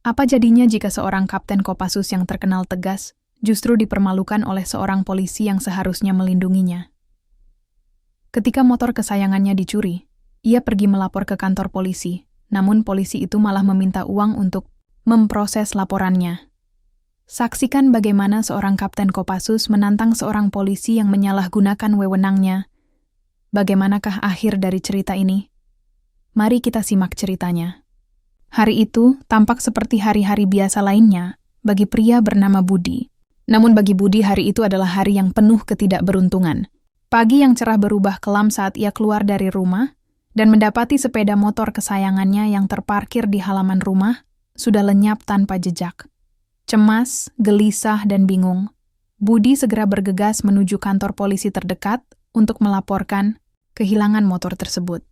Apa jadinya jika seorang Kapten Kopassus yang terkenal tegas justru dipermalukan oleh seorang polisi yang seharusnya melindunginya? Ketika motor kesayangannya dicuri, ia pergi melapor ke kantor polisi, namun polisi itu malah meminta uang untuk memproses laporannya. Saksikan bagaimana seorang Kapten Kopassus menantang seorang polisi yang menyalahgunakan wewenangnya. Bagaimanakah akhir dari cerita ini? Mari kita simak ceritanya. Hari itu tampak seperti hari-hari biasa lainnya bagi pria bernama Budi. Namun bagi Budi hari itu adalah hari yang penuh ketidakberuntungan. Pagi yang cerah berubah kelam saat ia keluar dari rumah dan mendapati sepeda motor kesayangannya yang terparkir di halaman rumah sudah lenyap tanpa jejak. Cemas, gelisah, dan bingung, Budi segera bergegas menuju kantor polisi terdekat untuk melaporkan kehilangan motor tersebut.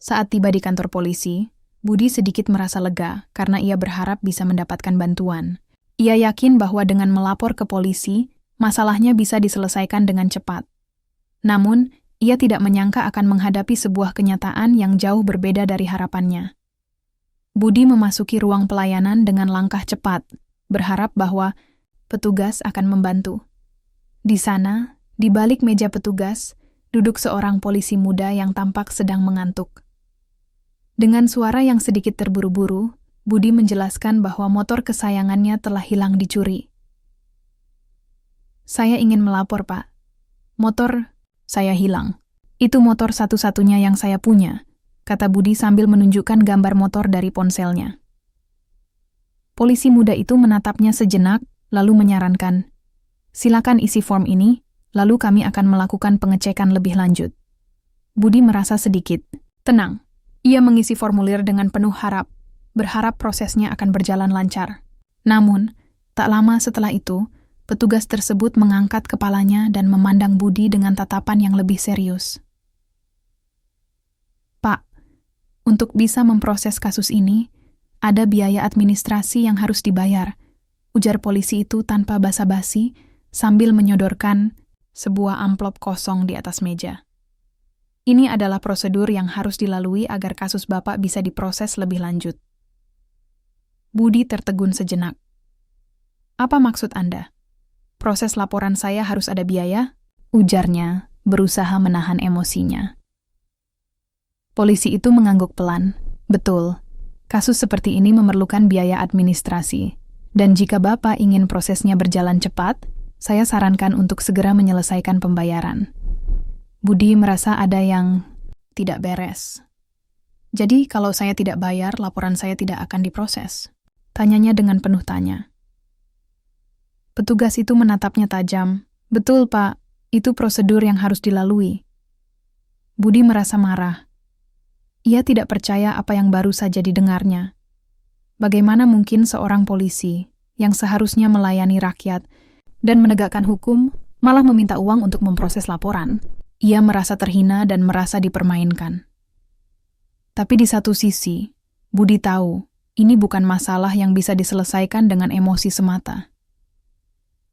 Saat tiba di kantor polisi, Budi sedikit merasa lega karena ia berharap bisa mendapatkan bantuan. Ia yakin bahwa dengan melapor ke polisi, masalahnya bisa diselesaikan dengan cepat. Namun, ia tidak menyangka akan menghadapi sebuah kenyataan yang jauh berbeda dari harapannya. Budi memasuki ruang pelayanan dengan langkah cepat, berharap bahwa petugas akan membantu. Di sana, di balik meja petugas, duduk seorang polisi muda yang tampak sedang mengantuk. Dengan suara yang sedikit terburu-buru, Budi menjelaskan bahwa motor kesayangannya telah hilang dicuri. "Saya ingin melapor, Pak. Motor saya hilang. Itu motor satu-satunya yang saya punya," kata Budi sambil menunjukkan gambar motor dari ponselnya. Polisi muda itu menatapnya sejenak, lalu menyarankan, "Silakan isi form ini, lalu kami akan melakukan pengecekan lebih lanjut." Budi merasa sedikit tenang. Ia mengisi formulir dengan penuh berharap prosesnya akan berjalan lancar. Namun, tak lama setelah itu, petugas tersebut mengangkat kepalanya dan memandang Budi dengan tatapan yang lebih serius. "Pak, untuk bisa memproses kasus ini, ada biaya administrasi yang harus dibayar," ujar polisi itu tanpa basa-basi sambil menyodorkan sebuah amplop kosong di atas meja. "Ini adalah prosedur yang harus dilalui agar kasus Bapak bisa diproses lebih lanjut." Budi tertegun sejenak. "Apa maksud Anda? Proses laporan saya harus ada biaya?" ujarnya, berusaha menahan emosinya. Polisi itu mengangguk pelan. "Betul, kasus seperti ini memerlukan biaya administrasi, dan jika Bapak ingin prosesnya berjalan cepat, saya sarankan untuk segera menyelesaikan pembayaran." Budi merasa ada yang tidak beres. "Jadi kalau saya tidak bayar, laporan saya tidak akan diproses?" tanyanya dengan penuh tanya. Petugas itu menatapnya tajam. "Betul, Pak. Itu prosedur yang harus dilalui." Budi merasa marah. Ia tidak percaya apa yang baru saja didengarnya. Bagaimana mungkin seorang polisi yang seharusnya melayani rakyat dan menegakkan hukum malah meminta uang untuk memproses laporan? Ia merasa terhina dan merasa dipermainkan. Tapi di satu sisi, Budi tahu ini bukan masalah yang bisa diselesaikan dengan emosi semata.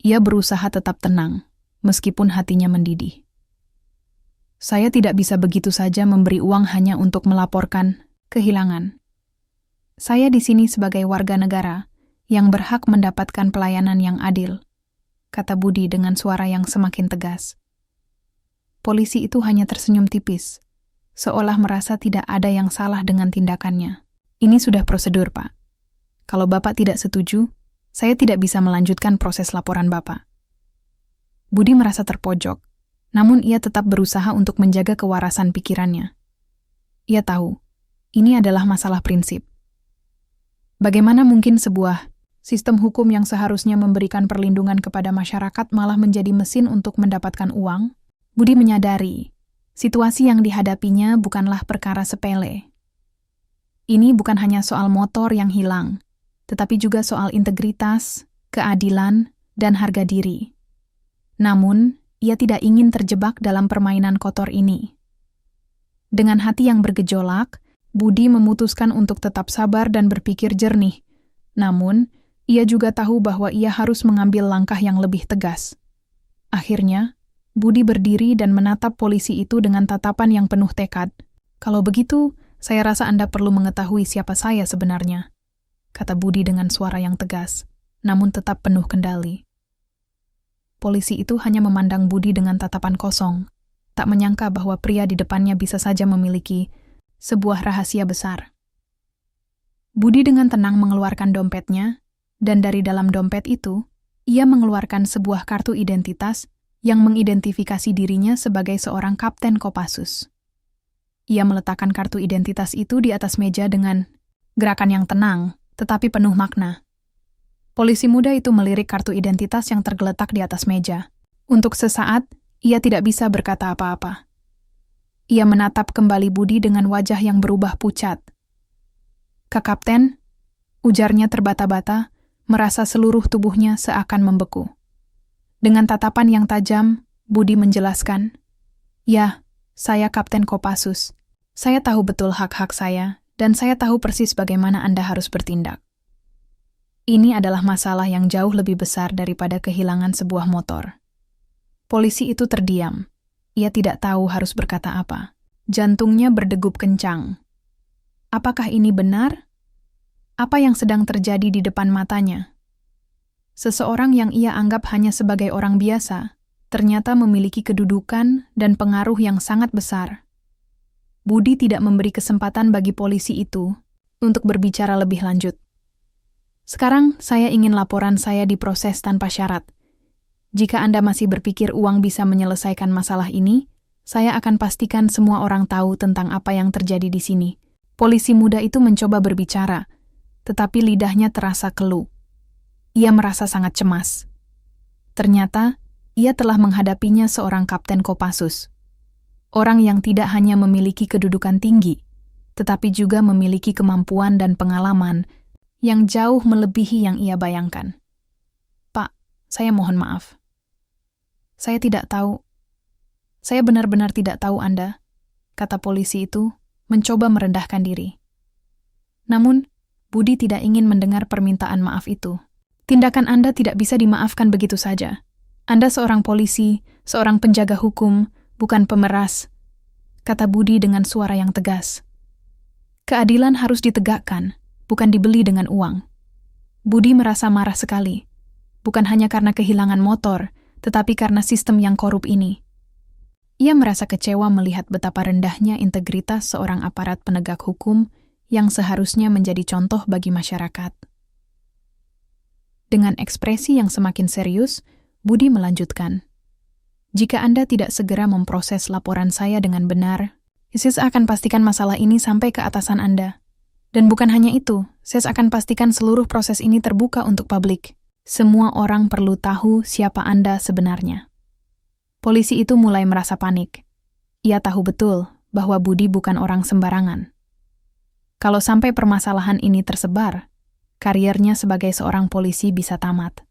Ia berusaha tetap tenang, meskipun hatinya mendidih. "Saya tidak bisa begitu saja memberi uang hanya untuk melaporkan kehilangan. Saya di sini sebagai warga negara yang berhak mendapatkan pelayanan yang adil," kata Budi dengan suara yang semakin tegas. Polisi itu hanya tersenyum tipis, seolah merasa tidak ada yang salah dengan tindakannya. "Ini sudah prosedur, Pak. Kalau Bapak tidak setuju, saya tidak bisa melanjutkan proses laporan Bapak." Budi merasa terpojok, namun ia tetap berusaha untuk menjaga kewarasan pikirannya. Ia tahu, ini adalah masalah prinsip. Bagaimana mungkin sebuah sistem hukum yang seharusnya memberikan perlindungan kepada masyarakat malah menjadi mesin untuk mendapatkan uang? Budi menyadari, situasi yang dihadapinya bukanlah perkara sepele. Ini bukan hanya soal motor yang hilang, tetapi juga soal integritas, keadilan, dan harga diri. Namun, ia tidak ingin terjebak dalam permainan kotor ini. Dengan hati yang bergejolak, Budi memutuskan untuk tetap sabar dan berpikir jernih. Namun, ia juga tahu bahwa ia harus mengambil langkah yang lebih tegas. Akhirnya, Budi berdiri dan menatap polisi itu dengan tatapan yang penuh tekad. "Kalau begitu, saya rasa Anda perlu mengetahui siapa saya sebenarnya." kata Budi dengan suara yang tegas, namun tetap penuh kendali. Polisi itu hanya memandang Budi dengan tatapan kosong, tak menyangka bahwa pria di depannya bisa saja memiliki sebuah rahasia besar. Budi dengan tenang mengeluarkan dompetnya, dan dari dalam dompet itu, ia mengeluarkan sebuah kartu identitas yang mengidentifikasi dirinya sebagai seorang Kapten Kopassus. Ia meletakkan kartu identitas itu di atas meja dengan gerakan yang tenang, tetapi penuh makna. Polisi muda itu melirik kartu identitas yang tergeletak di atas meja. Untuk sesaat, ia tidak bisa berkata apa-apa. Ia menatap kembali Budi dengan wajah yang berubah pucat. "Kak Kapten," ujarnya terbata-bata, merasa seluruh tubuhnya seakan membeku. Dengan tatapan yang tajam, Budi menjelaskan, "Ya, saya Kapten Kopassus. Saya tahu betul hak-hak saya, dan saya tahu persis bagaimana Anda harus bertindak. Ini adalah masalah yang jauh lebih besar daripada kehilangan sebuah motor." Polisi itu terdiam. Ia tidak tahu harus berkata apa. Jantungnya berdegup kencang. Apakah ini benar? Apa yang sedang terjadi di depan matanya? Seseorang yang ia anggap hanya sebagai orang biasa, ternyata memiliki kedudukan dan pengaruh yang sangat besar. Budi tidak memberi kesempatan bagi polisi itu untuk berbicara lebih lanjut. "Sekarang saya ingin laporan saya diproses tanpa syarat. Jika Anda masih berpikir uang bisa menyelesaikan masalah ini, saya akan pastikan semua orang tahu tentang apa yang terjadi di sini." Polisi muda itu mencoba berbicara, tetapi lidahnya terasa keluh. Ia merasa sangat cemas. Ternyata, ia telah menghadapinya seorang Kapten Kopassus. Orang yang tidak hanya memiliki kedudukan tinggi, tetapi juga memiliki kemampuan dan pengalaman yang jauh melebihi yang ia bayangkan. "Pak, saya mohon maaf. Saya tidak tahu. Saya benar-benar tidak tahu Anda," kata polisi itu, mencoba merendahkan diri. Namun, Budi tidak ingin mendengar permintaan maaf itu. "Tindakan Anda tidak bisa dimaafkan begitu saja. Anda seorang polisi, seorang penjaga hukum, bukan pemeras," kata Budi dengan suara yang tegas. "Keadilan harus ditegakkan, bukan dibeli dengan uang." Budi merasa marah sekali, bukan hanya karena kehilangan motor, tetapi karena sistem yang korup ini. Ia merasa kecewa melihat betapa rendahnya integritas seorang aparat penegak hukum yang seharusnya menjadi contoh bagi masyarakat. Dengan ekspresi yang semakin serius, Budi melanjutkan, "Jika Anda tidak segera memproses laporan saya dengan benar, saya akan pastikan masalah ini sampai ke atasan Anda. Dan bukan hanya itu, saya akan pastikan seluruh proses ini terbuka untuk publik. Semua orang perlu tahu siapa Anda sebenarnya." Polisi itu mulai merasa panik. Ia tahu betul bahwa Budi bukan orang sembarangan. Kalau sampai permasalahan ini tersebar, kariernya sebagai seorang polisi bisa tamat.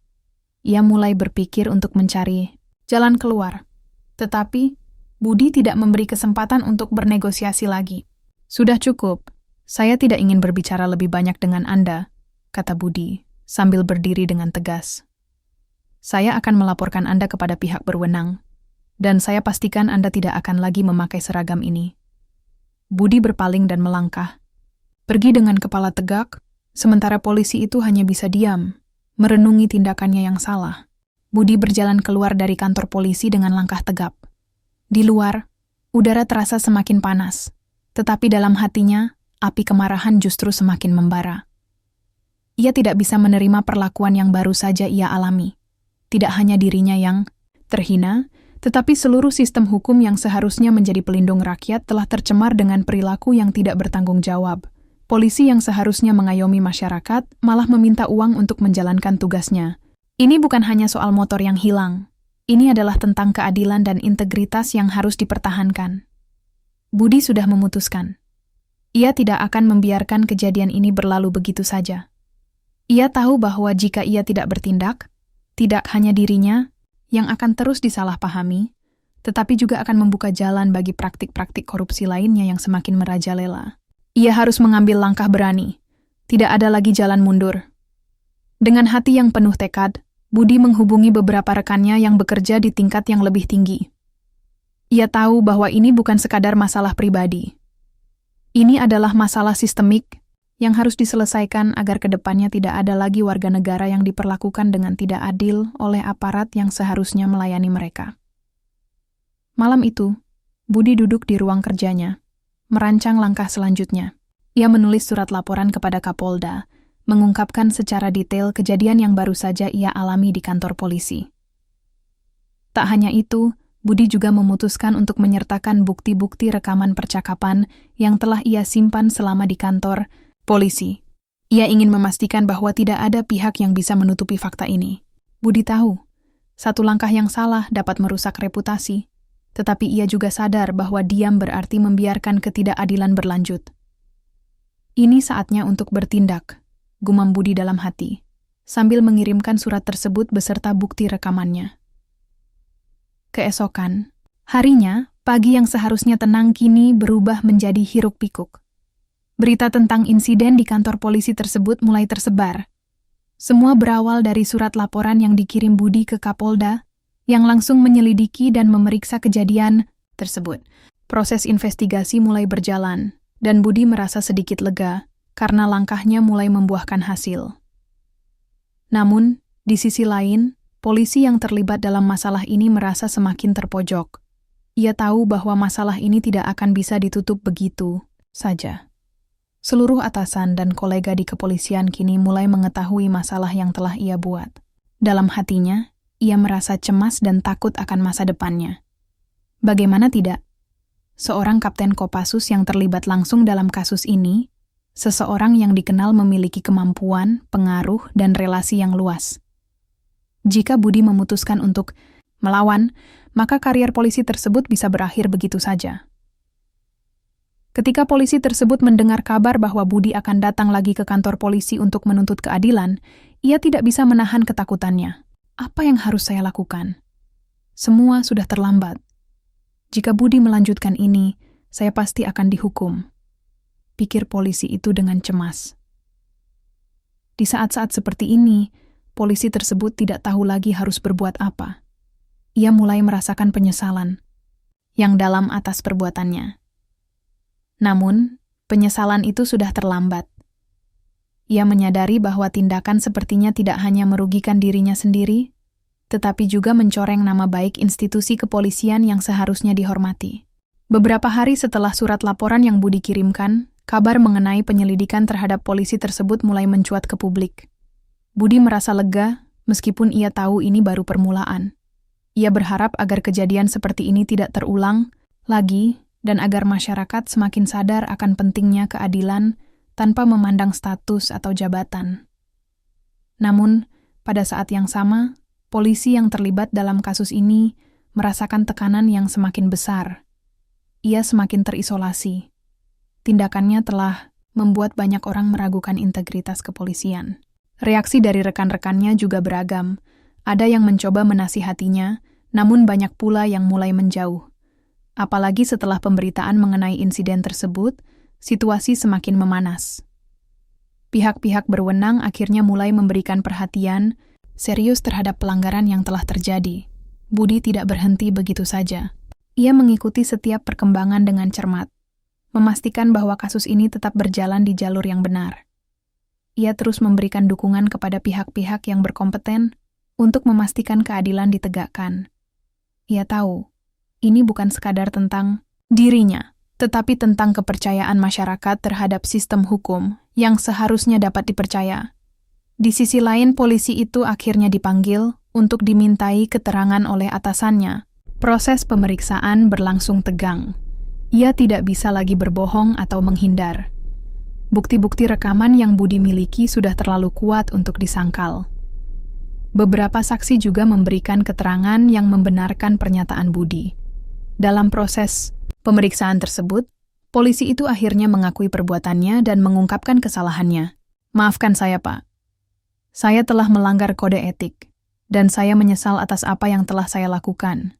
Ia mulai berpikir untuk mencari jalan keluar. Tetapi, Budi tidak memberi kesempatan untuk bernegosiasi lagi. "Sudah cukup. Saya tidak ingin berbicara lebih banyak dengan Anda," kata Budi, sambil berdiri dengan tegas. "Saya akan melaporkan Anda kepada pihak berwenang, dan saya pastikan Anda tidak akan lagi memakai seragam ini." Budi berpaling dan melangkah. Pergi dengan kepala tegak, sementara polisi itu hanya bisa diam, merenungi tindakannya yang salah. Budi berjalan keluar dari kantor polisi dengan langkah tegap. Di luar, udara terasa semakin panas, tetapi dalam hatinya, api kemarahan justru semakin membara. Ia tidak bisa menerima perlakuan yang baru saja ia alami. Tidak hanya dirinya yang terhina, tetapi seluruh sistem hukum yang seharusnya menjadi pelindung rakyat telah tercemar dengan perilaku yang tidak bertanggung jawab. Polisi yang seharusnya mengayomi masyarakat malah meminta uang untuk menjalankan tugasnya. Ini bukan hanya soal motor yang hilang. Ini adalah tentang keadilan dan integritas yang harus dipertahankan. Budi sudah memutuskan. Ia tidak akan membiarkan kejadian ini berlalu begitu saja. Ia tahu bahwa jika ia tidak bertindak, tidak hanya dirinya yang akan terus disalahpahami, tetapi juga akan membuka jalan bagi praktik-praktik korupsi lainnya yang semakin merajalela. Ia harus mengambil langkah berani. Tidak ada lagi jalan mundur. Dengan hati yang penuh tekad, Budi menghubungi beberapa rekannya yang bekerja di tingkat yang lebih tinggi. Ia tahu bahwa ini bukan sekadar masalah pribadi. Ini adalah masalah sistemik yang harus diselesaikan agar kedepannya tidak ada lagi warga negara yang diperlakukan dengan tidak adil oleh aparat yang seharusnya melayani mereka. Malam itu, Budi duduk di ruang kerjanya, merancang langkah selanjutnya. Ia menulis surat laporan kepada Kapolda, mengungkapkan secara detail kejadian yang baru saja ia alami di kantor polisi. Tak hanya itu, Budi juga memutuskan untuk menyertakan bukti-bukti rekaman percakapan yang telah ia simpan selama di kantor polisi. Ia ingin memastikan bahwa tidak ada pihak yang bisa menutupi fakta ini. Budi tahu, satu langkah yang salah dapat merusak reputasi, tetapi ia juga sadar bahwa diam berarti membiarkan ketidakadilan berlanjut. Ini saatnya untuk bertindak, gumam Budi dalam hati, sambil mengirimkan surat tersebut beserta bukti rekamannya. Keesokan harinya, pagi yang seharusnya tenang kini berubah menjadi hiruk-pikuk. Berita tentang insiden di kantor polisi tersebut mulai tersebar. Semua berawal dari surat laporan yang dikirim Budi ke Kapolda, yang langsung menyelidiki dan memeriksa kejadian tersebut. Proses investigasi mulai berjalan, dan Budi merasa sedikit lega karena langkahnya mulai membuahkan hasil. Namun, di sisi lain, polisi yang terlibat dalam masalah ini merasa semakin terpojok. Ia tahu bahwa masalah ini tidak akan bisa ditutup begitu saja. Seluruh atasan dan kolega di kepolisian kini mulai mengetahui masalah yang telah ia buat. Dalam hatinya, ia merasa cemas dan takut akan masa depannya. Bagaimana tidak? Seorang Kapten Kopassus yang terlibat langsung dalam kasus ini, seseorang yang dikenal memiliki kemampuan, pengaruh, dan relasi yang luas. Jika Budi memutuskan untuk melawan, maka karier polisi tersebut bisa berakhir begitu saja. Ketika polisi tersebut mendengar kabar bahwa Budi akan datang lagi ke kantor polisi untuk menuntut keadilan, ia tidak bisa menahan ketakutannya. Apa yang harus saya lakukan? Semua sudah terlambat. Jika Budi melanjutkan ini, saya pasti akan dihukum. Pikir polisi itu dengan cemas. Di saat-saat seperti ini, polisi tersebut tidak tahu lagi harus berbuat apa. Ia mulai merasakan penyesalan yang dalam atas perbuatannya. Namun, penyesalan itu sudah terlambat. Ia menyadari bahwa tindakan sepertinya tidak hanya merugikan dirinya sendiri, tetapi juga mencoreng nama baik institusi kepolisian yang seharusnya dihormati. Beberapa hari setelah surat laporan yang Budi kirimkan, kabar mengenai penyelidikan terhadap polisi tersebut mulai mencuat ke publik. Budi merasa lega, meskipun ia tahu ini baru permulaan. Ia berharap agar kejadian seperti ini tidak terulang lagi, dan agar masyarakat semakin sadar akan pentingnya keadilan tanpa memandang status atau jabatan. Namun, pada saat yang sama, polisi yang terlibat dalam kasus ini merasakan tekanan yang semakin besar. Ia semakin terisolasi. Tindakannya telah membuat banyak orang meragukan integritas kepolisian. Reaksi dari rekan-rekannya juga beragam. Ada yang mencoba menasihatinya, namun banyak pula yang mulai menjauh. Apalagi setelah pemberitaan mengenai insiden tersebut, situasi semakin memanas. Pihak-pihak berwenang akhirnya mulai memberikan perhatian serius terhadap pelanggaran yang telah terjadi. Budi tidak berhenti begitu saja. Ia mengikuti setiap perkembangan dengan cermat, memastikan bahwa kasus ini tetap berjalan di jalur yang benar. Ia terus memberikan dukungan kepada pihak-pihak yang berkompeten untuk memastikan keadilan ditegakkan. Ia tahu, ini bukan sekadar tentang dirinya, tetapi tentang kepercayaan masyarakat terhadap sistem hukum yang seharusnya dapat dipercaya. Di sisi lain, polisi itu akhirnya dipanggil untuk dimintai keterangan oleh atasannya. Proses pemeriksaan berlangsung tegang. Ia tidak bisa lagi berbohong atau menghindar. Bukti-bukti rekaman yang Budi miliki sudah terlalu kuat untuk disangkal. Beberapa saksi juga memberikan keterangan yang membenarkan pernyataan Budi. Dalam proses pemeriksaan tersebut, polisi itu akhirnya mengakui perbuatannya dan mengungkapkan kesalahannya. Maafkan saya, Pak. Saya telah melanggar kode etik, dan saya menyesal atas apa yang telah saya lakukan,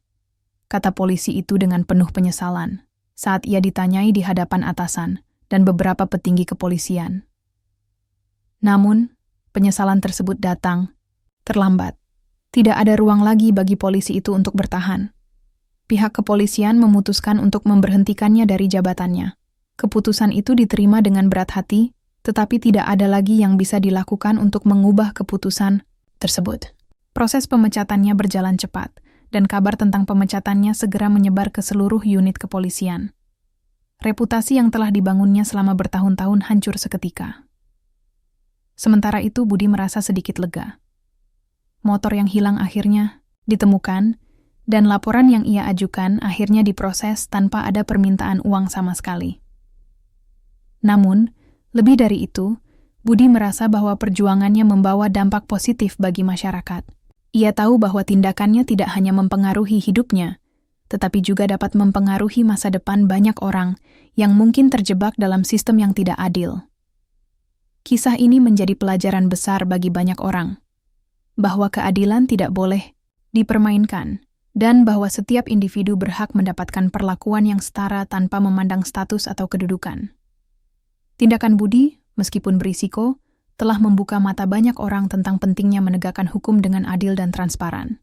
kata polisi itu dengan penuh penyesalan saat ia ditanyai di hadapan atasan dan beberapa petinggi kepolisian. Namun, penyesalan tersebut datang terlambat. Tidak ada ruang lagi bagi polisi itu untuk bertahan. Pihak kepolisian memutuskan untuk memberhentikannya dari jabatannya. Keputusan itu diterima dengan berat hati, tetapi tidak ada lagi yang bisa dilakukan untuk mengubah keputusan tersebut. Proses pemecatannya berjalan cepat, dan kabar tentang pemecatannya segera menyebar ke seluruh unit kepolisian. Reputasi yang telah dibangunnya selama bertahun-tahun hancur seketika. Sementara itu Budi merasa sedikit lega. Motor yang hilang akhirnya ditemukan, dan laporan yang ia ajukan akhirnya diproses tanpa ada permintaan uang sama sekali. Namun, lebih dari itu, Budi merasa bahwa perjuangannya membawa dampak positif bagi masyarakat. Ia tahu bahwa tindakannya tidak hanya mempengaruhi hidupnya, tetapi juga dapat mempengaruhi masa depan banyak orang yang mungkin terjebak dalam sistem yang tidak adil. Kisah ini menjadi pelajaran besar bagi banyak orang, bahwa keadilan tidak boleh dipermainkan, dan bahwa setiap individu berhak mendapatkan perlakuan yang setara tanpa memandang status atau kedudukan. Tindakan Budi, meskipun berisiko, telah membuka mata banyak orang tentang pentingnya menegakkan hukum dengan adil dan transparan.